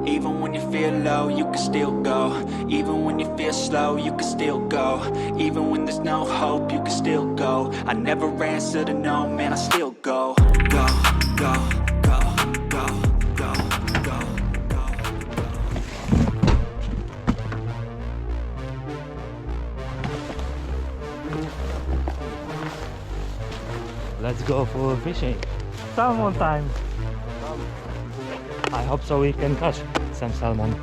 Even when you feel low, you can still go. Even when you feel slow, you can still go. Even when there's no hope, you can still go. I never answer to no, man, I still go. Go, go, go, go, go, go, go. Let's go for fishing. Salmon time. I hope so we can catch some salmon.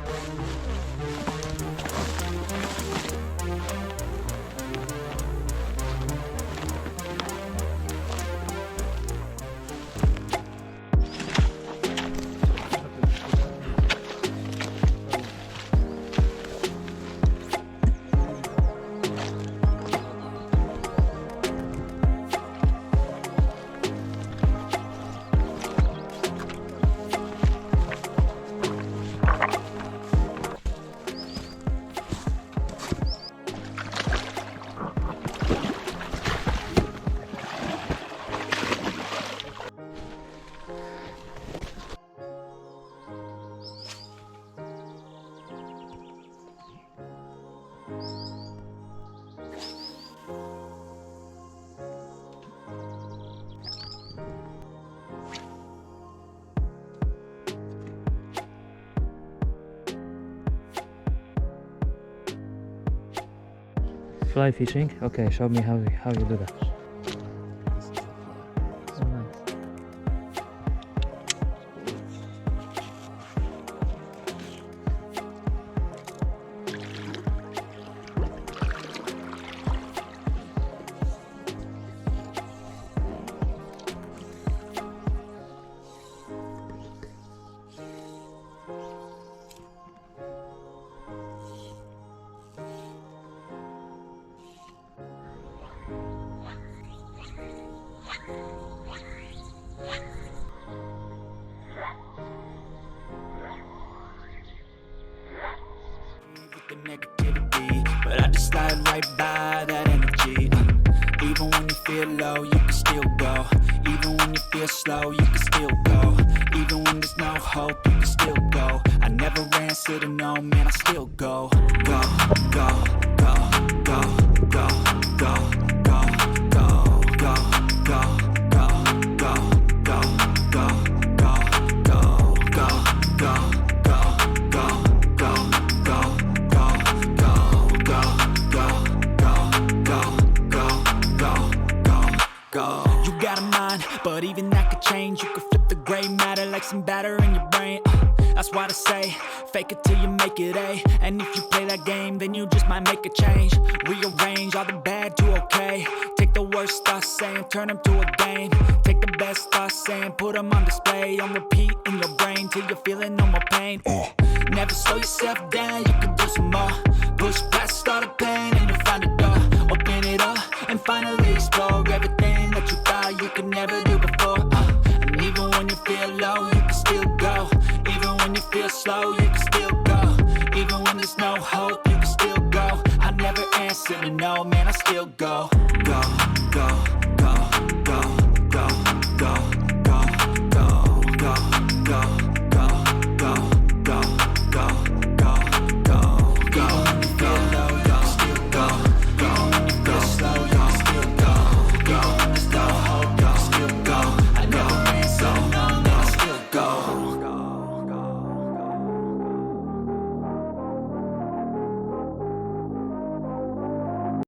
Fly fishing? Okay, show me how you do that. So nice. The negativity, but I just slide right by that energy. Even when you feel low, you can still go. Even when you feel slow, you can still go. Even when there's no hope, you can still go. I never answer to no, man, I still go. Go, go, go, go, go, go, go, go, go, go, go, go, go, go, go, go, go, go. You got a mind, but even that could change. You could flip the gray matter like some batter in your brain. That's why I say, fake it till you make it A. And if you play that game, then you just might make a change. Rearrange all the bad to okay. Take the worst thoughts saying, turn them to a game. Take the best thoughts saying, put them on display. On repeat in your brain till you're feeling no more pain. Never slow yourself down, you can do some more. Push past all the pain and you'll find a door. Open it up and finally explore everything that you thought you could never do before. And even when you feel low, you can still go. Even when you feel slow, you can still go. Even when there's no hope, you can still go. I never answer to no, man, I still go. Go, go.